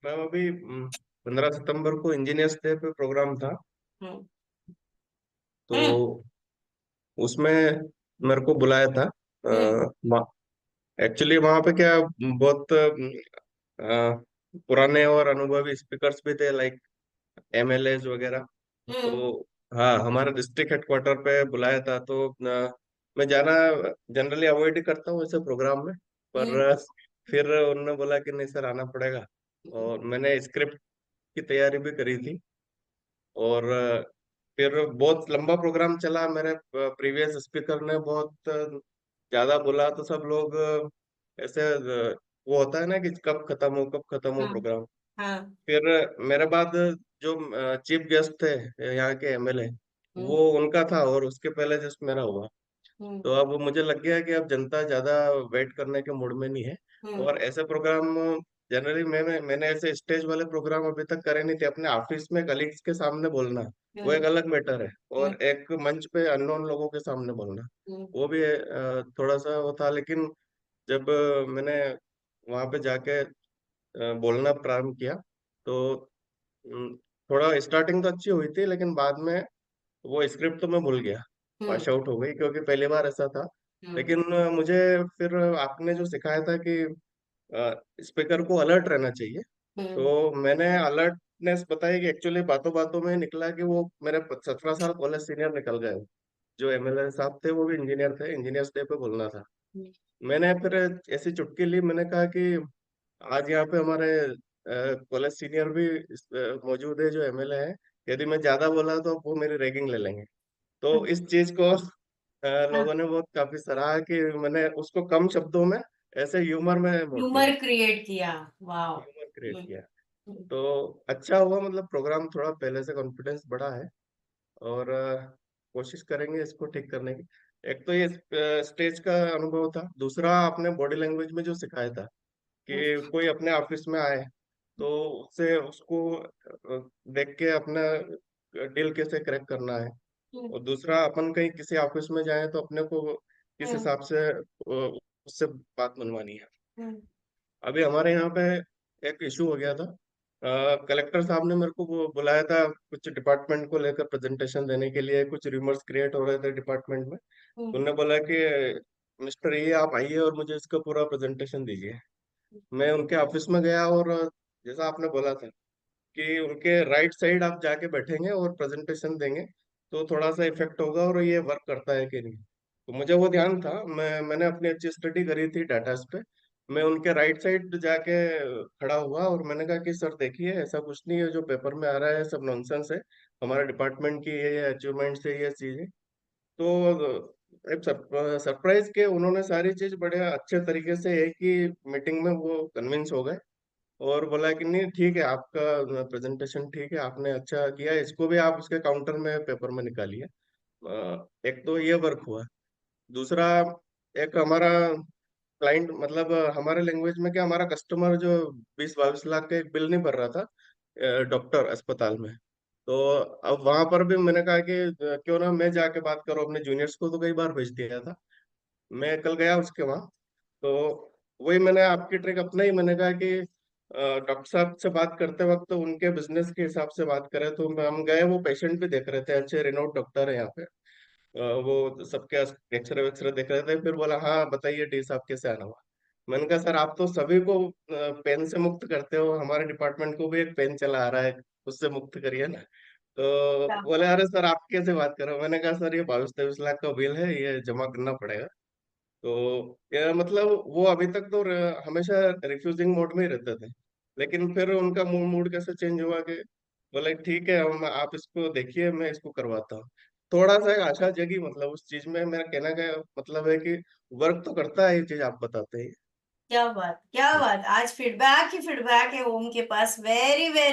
Ma'am अभी 15 सितंबर को engineers day पे प्रोग्राम था। हम्म। हम्म। तो उसमें मेरे को बुलाया था। हम्म। एक्चुअली वहाँ पे क्या बहुत पुराने और अनुभवी स्पीकर्स भी थे, लाइक एमएलएज वगैरह। हम्म। तो हाँ, हमारे डिस्ट्रिक्ट हेडक्वार्टर पे बुलाया था। तो मैं जाना जनरली अवॉइड ही करता हूँ ऐसे प्रोग्राम में। पर हम्म। फिर उन्होंने बोला कि नहीं सर, आना पड़ेगा। और मैंने स्क्रिप्ट की तैयारी भी करी थी। और फिर बहुत लंबा प्रोग्राम चला। मेरे प्रीवियस स्पीकर ने बहुत ज्यादा बोला, तो सब लोग ऐसे वो होता है ना कि कब खत्म हो, कब खत्म हो हाँ। प्रोग्राम। हाँ। फिर मेरे बाद जो चीफ गेस्ट थे यहाँ के एमएलए, हम्म। वो उनका था और उसके पहले जस्ट मेरा हुआ। हम्म। तो अब मुझे लग गया कि अब जनता ज्यादा वेट करने के मूड में नहीं है। हम्म। और ऐसे प्रोग्राम जनरली मैंने ऐसे स्टेज वाले प्रोग्राम अभी तक करे नहीं थे। अपने ऑफिस में कलीग्स के सामने बोलना, वो एक हम्म। अलग मैटर है। हम्म। और एक मंच पे अननोन लोगों के सामने बोलना, हम्म। वो भी थोड़ा सा वो था। लेकिन जब मैंने वहां पे जाके बोलना प्रारंभ किया, तो अम, थोड़ा स्टार्टिंग तो अच्छी हुई थी, लेकिन बाद में वो स्क्रिप्ट तो मैं भूल गया। हम्म। वॉश आउट हो गई, क्योंकि पहली बार ऐसा था। हम्म। लेकिन मुझे फिर आपने जो सिखाया था कि स्पीकर को अलर्ट रहना चाहिए, हम्म। तो मैंने अलर्टनेस बताई कि एक्चुअली बातों बातों में निकला कि वो मेरे 17 साल कॉलेज सीनियर निकल गए। जो एमएलए साहब थे वो भी इंजीनियर थे, इंजीनियर्स डे पे बोलना था। मैंने फिर ऐसी चुटकी ली, मैंने कहा कि आज यहाँ पे हमारे कॉलेज सीनियर भी मौजूद है जो एमएलए है। यदि मैं ज्यादा बोला तो वो मेरी रैगिंग ले लेंगे। तो इस चीज को हाँ। लोगों ने बहुत काफी सराहा कि मैंने उसको कम शब्दों में ऐसे ह्यूमर में मोड़ दिया, ह्यूमर क्रिएट किया। वाह। ह्यूमर क्रिएट हम्म। किया। हम्म। तो अच्छा हुआ, मतलब प्रोग्राम थोड़ा पहले से कॉन्फिडेंस बढ़ा है। और कोशिश करेंगे इसको ठीक करने की। एक तो ये स्टेज का अनुभव था, दूसरा आपने बॉडी लैंग्वेज में जो सिखाया था कि कोई अपने ऑफिस में आए तो उससे उसको देख के अपना डील कैसे क्रैक करना है। हम्म। और दूसरा, अपन कहीं किसी ऑफिस में जाए तो अपने को किस हम्म। हिसाब से उससे बात मनवानी है। हम्म। अभी हमारे यहाँ पे एक इशू हो गया था। कलेक्टर साहब ने मेरे को वो बुलाया था कुछ डिपार्टमेंट को लेकर प्रेजेंटेशन देने के लिए। कुछ रिमर्स क्रिएट हो रहे थे डिपार्टमेंट में। हम्म। उन्होंने बोला कि मिस्टर ये आप आइए और मुझे इसका पूरा प्रेजेंटेशन दीजिए। मैं उनके ऑफिस में गया, और जैसा आपने बोला था कि उनके राइट साइड आप जाके बैठेंगे और प्रेजेंटेशन देंगे तो थोड़ा सा इफेक्ट होगा और ये वर्क करता है कि नहीं। तो मुझे वो ध्यान था, मैंने अपनी अच्छी स्टडी करी थी डाटास पे। मैं उनके राइट साइड जाके खड़ा हुआ और मैंने कहा कि सर देखिए, ऐसा कुछ नहीं है जो पेपर में आ रहा है, सब नॉनसेंस है। हमारे डिपार्टमेंट की ये अचीवमेंट्स है, ये चीजें। तो एक सरप्राइज के उन्होंने सारी चीज बड़े अच्छे तरीके से एक ही मीटिंग में वो कन्विंस हो गए। और बोला कि नहीं ठीक है, आपका प्रेजेंटेशन ठीक है, आपने अच्छा किया, इसको भी आप उसके काउंटर में पेपर में निकालिए। एक तो ये वर्क हुआ। दूसरा, एक हमारा क्लाइंट, मतलब हमारे लैंग्वेज में क्या, हमारा कस्टमर जो 20-22 लाख का एक बिल नहीं भर रहा था डॉक्टर अस्पताल में। तो अब वहां पर भी मैंने कहा कि क्यों ना मैं जाके बात करूं। अपने जूनियर्स को तो कई बार भेज दिया था, मैं कल गया उसके वहाँ। तो वही मैंने आपकी ट्रिक अपनाई। मैंने कहा कि डॉक्टर साहब से बात करते वक्त तो उनके बिजनेस के हिसाब से बात करें। तो हम गए, वो पेशेंट भी देख रहे थे, अच्छे रिनोड डॉक्टर है यहाँ पे। वो सबके एक्सरे वेक्सरे देख रहे थे। फिर बोला हाँ बताइए डी साहब कैसे आना हुआ। मैंने कहा सर, आप तो सभी को पेन से मुक्त करते हो, हमारे डिपार्टमेंट को भी एक पेन चला आ रहा है, उससे मुक्त करिए ना। तो क्या बोले बात। अरे सर, आप कैसे बात कर रहे हो। मैंने कहा सर, ये 22-23 लाख का बिल है, ये जमा करना पड़ेगा। तो ये मतलब वो अभी तक तो हमेशा रिफ्यूजिंग मोड में ही रहते थे। लेकिन फिर उनका मूड कैसे चेंज हुआ कि बोले ठीक है, हम आप इसको देखिए, मैं इसको करवाता हूँ। थोड़ा सा एक आशा जगी, मतलब उस चीज में। मेरा कहना का मतलब है कि वर्क तो करता है ये चीज, आप बताते क्या बात, क्या हैं। बात। आज फीडबैक ही फीडबैक है ओम के पास। Very very